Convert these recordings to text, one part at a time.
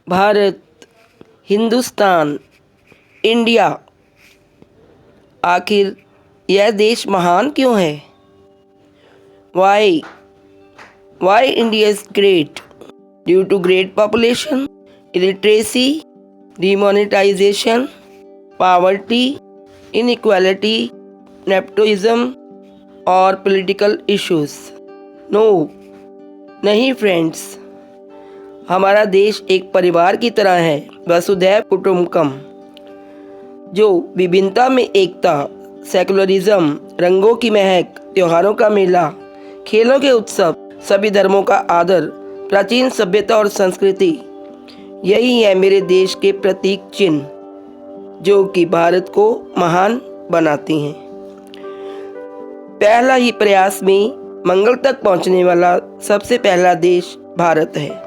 Bharat, Hindustan, India, आखिर यह देश महान क्यों है? Why India is great? Due to great population, illiteracy, demonetization, poverty, inequality, nepotism और political issues. No, नहीं फ्रेंड्स, हमारा देश एक परिवार की तरह है, वसुधैव कुटुंबकम, जो विभिन्नता में एकता, सेकुलरिज्म, रंगों की महक, त्योहारों का मेला, खेलों के उत्सव, सभी धर्मों का आदर, प्राचीन सभ्यता और संस्कृति, यही है मेरे देश के प्रतीक चिन्ह जो कि भारत को महान बनाती हैं। पहला ही प्रयास में मंगल तक पहुंचने वाला सबसे पहला देश भारत है।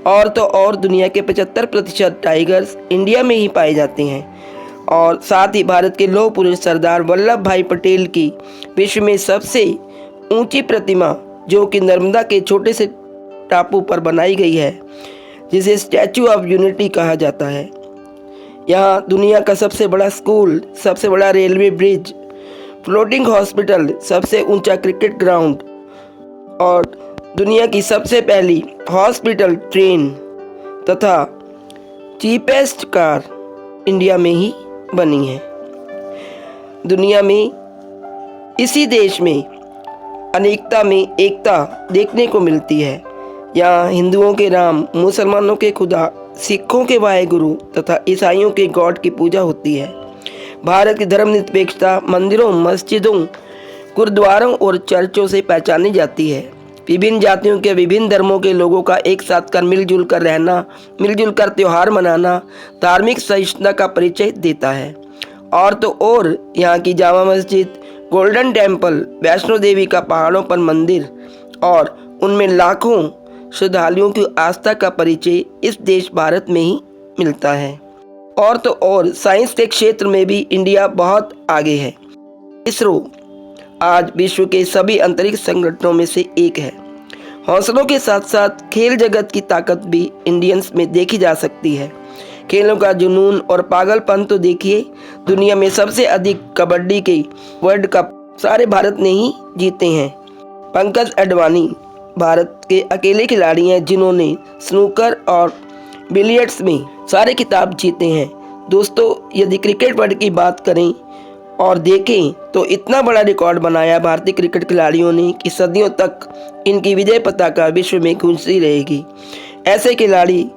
और तो और दुनिया के 75% टाइगर्स इंडिया में ही पाए जाते हैं। और साथ ही भारत के लौह पुरुष सरदार वल्लभ भाई पटेल की विश्व में सबसे ऊंची प्रतिमा जो कि नर्मदा के छोटे से टापू पर बनाई गई है, जिसे स्टैचू ऑफ यूनिटी कहा जाता है। यहाँ दुनिया का सबसे बड़ा स्कूल, सबसे बड़ा रेलवे ब्रिज, फ्लोटिंग हॉस्पिटल, सबसे ऊंचा क्रिकेट ग्राउंड और दुनिया की सबसे पहली हॉस्पिटल ट्रेन तथा चीपेस्ट कार इंडिया में ही बनी है। दुनिया में इसी देश में अनेकता में एकता देखने को मिलती है। यहाँ हिंदुओं के राम, मुसलमानों के खुदा, सिखों के वाहेगुरु तथा ईसाइयों के गॉड की पूजा होती है। भारत की धर्मनिरपेक्षता मंदिरों, मस्जिदों, गुरुद्वारों और चर्चों से पहचानी जाती है। विभिन्न जातियों के, विभिन्न धर्मों के लोगों का एक साथ कर मिलजुल कर रहना, मिलजुल कर त्यौहार मनाना धार्मिक सहिष्णुता का परिचय देता है। और तो और यहाँ की जामा मस्जिद, गोल्डन टेम्पल, वैष्णो देवी का पहाड़ों पर मंदिर और उनमें लाखों श्रद्धालुओं की आस्था का परिचय इस देश भारत में ही मिलता है। और तो और साइंस के क्षेत्र में भी इंडिया बहुत आगे है। इसरो आज विश्व के सभी अंतरिक्ष संगठनों में से एक है। हौसलों के साथ साथ खेल जगत की ताकत भी इंडियंस में देखी जा सकती है। खेलों का जुनून और पागलपन तो देखिए, दुनिया में सबसे अधिक कबड्डी के वर्ल्ड कप सारे भारत ने ही जीते हैं। पंकज अडवाणी भारत के अकेले खिलाड़ी हैं जिन्होंने स्नूकर और बिलियर्ड्स में सारे खिताब जीते हैं। दोस्तों, यदि क्रिकेट वर्ल्ड की बात करें और देखें तो इतना बड़ा रिकॉर्ड बनाया भारतीय क्रिकेट खिलाड़ियों ने कि सदियों तक इनकी विजय पताका विश्व में गूंजती रहेगी। ऐसे खिलाड़ी,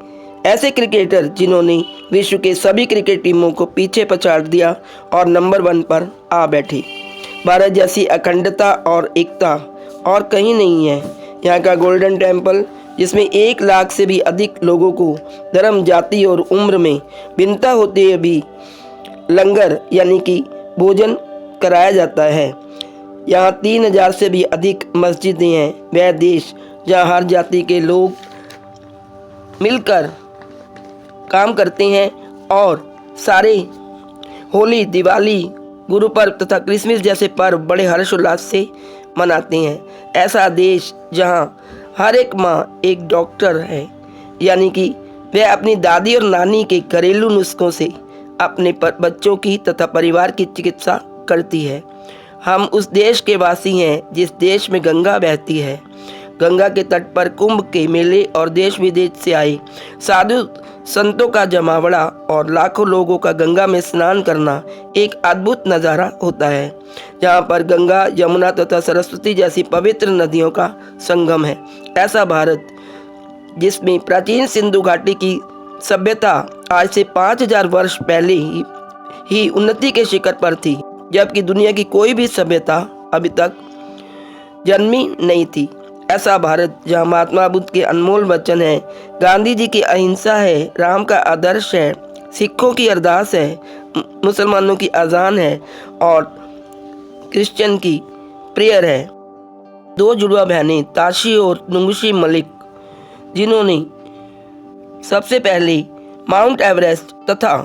ऐसे क्रिकेटर जिन्होंने विश्व के सभी क्रिकेट टीमों को पीछे पछाड़ दिया और नंबर 1 पर आ बैठे। भारत जैसी अखंडता और एकता और कहीं नहीं है। यहाँ का गोल्डन टेम्पल, जिसमें 1 लाख से भी अधिक लोगों को धर्म, जाति और उम्र में भिन्नता होते हुए भी लंगर यानी कि भोजन कराया जाता है। यहाँ 3000 से भी अधिक मस्जिदें हैं। वह देश जहाँ हर जाति के लोग मिलकर काम करते हैं और सारे होली, दिवाली, गुरु पर्व तथा क्रिसमस जैसे पर्व बड़े हर्षोल्लास से मनाते हैं। ऐसा देश जहाँ हर एक माँ एक डॉक्टर है, यानी कि वह अपनी दादी और नानी के घरेलू नुस्खों से अपने बच्चों की तथा परिवार की चिकित्सा करती है। हम उस देश के वासी हैं जिस देश में गंगा बहती है। गंगा के तट पर कुंभ के मेले और देश विदेश से आए साधु संतों का जमावड़ा और लाखों लोगों का गंगा में स्नान करना एक अद्भुत नज़ारा होता है, जहाँ पर गंगा, यमुना तथा सरस्वती जैसी पवित्र नदियों का संगम है। ऐसा भारत जिसमें प्राचीन सिंधु घाटी की सभ्यता आज से 5000 वर्ष पहले ही उन्नति के शिखर पर थी, जबकि दुनिया की कोई भी सभ्यता अभी तक जन्मी नहीं थी। ऐसा भारत जहाँ महात्मा बुद्ध के अनमोल वचन है, गांधी जी की अहिंसा है, राम का आदर्श है, सिखों की अरदास है, मुसलमानों की अजान है और क्रिश्चियन की प्रेयर है। 2 जुड़वा बहनें ताशी और नुंगशी मलिक, जिन्होंने सबसे पहले माउंट एवरेस्ट तथा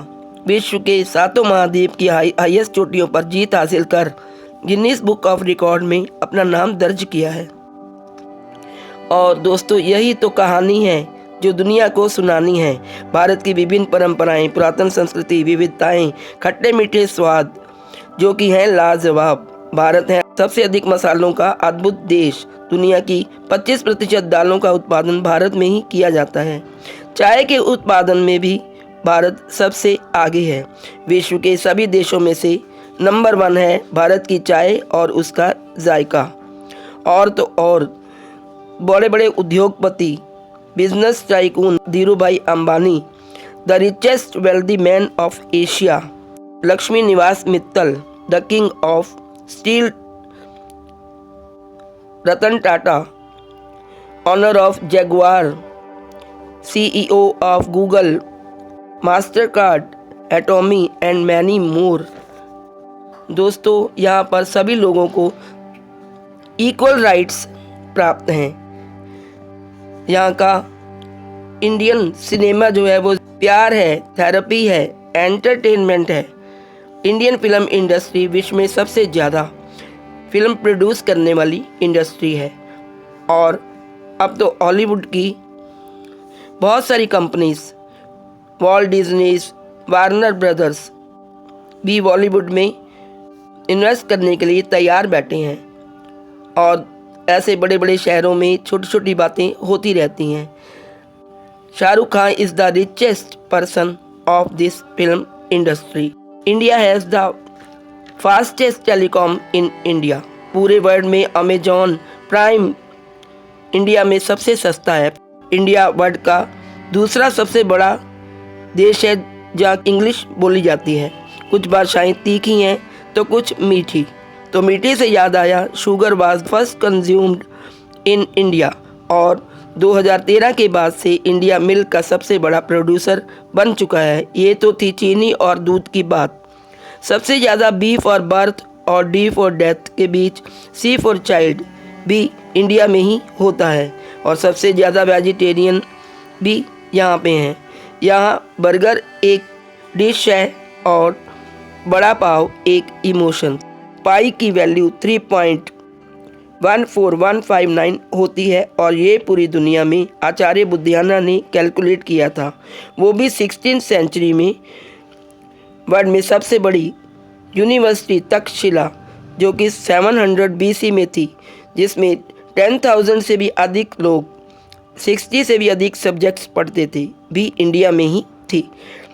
विश्व के 7 महाद्वीप की हाईएस्ट चोटियों पर जीत हासिल कर गिनीज बुक ऑफ रिकॉर्ड में अपना नाम दर्ज किया है। और दोस्तों, यही तो कहानी है जो दुनिया को सुनानी है। भारत की विभिन्न परंपराएं, पुरातन संस्कृति, विविधताएं, खट्टे मीठे स्वाद जो कि हैं लाजवाब। भारत है सबसे अधिक मसालों का अद्भुत देश। दुनिया की 25% दालों का उत्पादन भारत में ही किया जाता है। चाय के उत्पादन में भी भारत सबसे आगे है। विश्व के सभी देशों में से नंबर 1 है भारत की चाय और उसका जायका। और तो और बड़े बड़े उद्योगपति, business tycoon Dhirubhai Ambani, the richest wealthy man of Asia Lakshmi Niwas Mittal, the king of steel Ratan Tata, owner of Jaguar, CEO of Google, Mastercard, Atomy and many more. दोस्तों, यहाँ पर सभी लोगों को इक्वल राइट्स प्राप्त हैं। यहाँ का इंडियन सिनेमा जो है वो प्यार है, थेरेपी है, एंटरटेनमेंट है। इंडियन फिल्म इंडस्ट्री विश्व में सबसे ज़्यादा फिल्म प्रोड्यूस करने वाली इंडस्ट्री है। और अब तो हॉलीवुड की बहुत सारी companies, Walt Disneys, Warner Brothers भी बॉलीवुड में इन्वेस्ट करने के लिए तैयार बैठे हैं। और ऐसे बड़े बड़े शहरों में छोटी छोटी बातें होती रहती हैं। Shahrukh Khan is the richest person of this film industry. India has the fastest telecom in India. पूरे वर्ल्ड में अमेजॉन प्राइम इंडिया में सबसे सस्ता है। इंडिया वर्ल्ड का दूसरा सबसे बड़ा देश है जहाँ इंग्लिश बोली जाती है। कुछ भाषाएं तीखी हैं तो कुछ मीठी। तो मीठी से याद आया, sugar was first consumed in India. और 2013 के बाद से इंडिया मिल्क का सबसे बड़ा प्रोड्यूसर बन चुका है। ये तो थी चीनी और दूध की बात। सबसे ज़्यादा बी फॉर बर्थ और डी फॉर डेथ के बीच सी फॉर चाइल्ड भी इंडिया में ही होता है। और सबसे ज़्यादा वेजिटेरियन भी यहाँ पे हैं। यहाँ बर्गर एक डिश है और बड़ा पाव एक इमोशन। पाई की वैल्यू 3.14159 होती है और ये पूरी दुनिया में आचार्य बुद्धियाना ने कैलकुलेट किया था, वो भी 16वीं सेंचुरी में। वर्ल्ड में सबसे बड़ी यूनिवर्सिटी तक्षशिला जो कि 700 BC में थी, जिसमें 10,000 से भी अधिक लोग 60 से भी अधिक सब्जेक्ट्स पढ़ते थे, भी इंडिया में ही थी।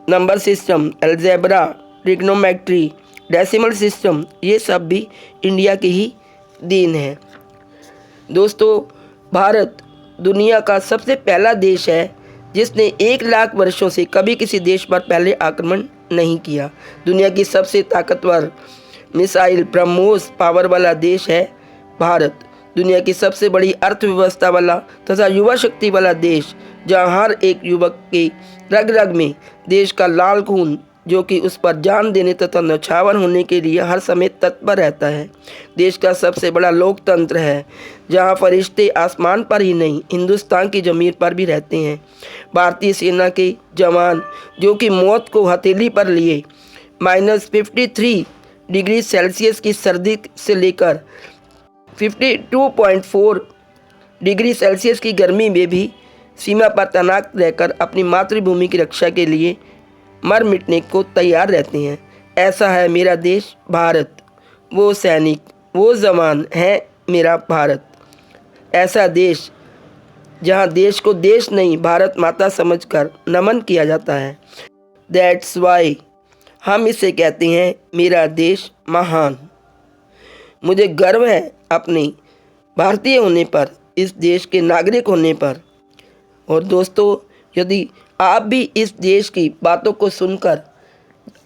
Number system, algebra, trigonometry, decimal system, ये सब भी इंडिया की ही देन है। दोस्तों, भारत दुनिया का सबसे पहला देश है जिसने 1 लाख वर्षों से कभी किसी देश पर पहले आक्रमण नहीं किया। दुनिया की सबसे ताकतवर मिसाइल ब्रह्मोस पावर वाला देश है भारत। दुनिया की सबसे बड़ी अर्थव्यवस्था वाला तथा युवा शक्ति वाला देश, जहां हर एक युवक के रग रग में देश का लाल खून जो कि उस पर जान देने तथा न्यौछावर होने के लिए हर समय तत्पर रहता है। देश का सबसे बड़ा लोकतंत्र है, जहां फरिश्ते आसमान पर ही नहीं हिंदुस्तान की ज़मीन पर भी रहते हैं। भारतीय सेना के जवान जो कि मौत को हथेली पर लिए -53 डिग्री सेल्सियस की सर्दी से लेकर 52.4 डिग्री सेल्सियस की गर्मी में भी सीमा पर तैनात रहकर अपनी मातृभूमि की रक्षा के लिए मर मिटने को तैयार रहते हैं। ऐसा है मेरा देश भारत, वो सैनिक, वो जवान है मेरा भारत। ऐसा देश जहां देश को देश नहीं भारत माता समझकर नमन किया जाता है। दैट्स वाई हम इसे कहते हैं मेरा देश महान। मुझे गर्व है अपने भारतीय होने पर, इस देश के नागरिक होने पर। और दोस्तों, यदि आप भी इस देश की बातों को सुनकर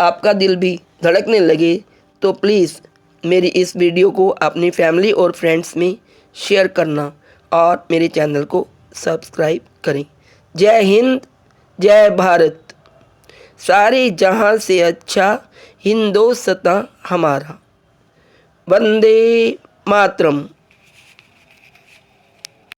आपका दिल भी धड़कने लगे तो प्लीज़ मेरी इस वीडियो को अपनी फैमिली और फ्रेंड्स में शेयर करना और मेरे चैनल को सब्सक्राइब करें। जय हिंद, जय भारत। सारे जहां से अच्छा हिंदुस्तान हमारा। वंदे मातरम।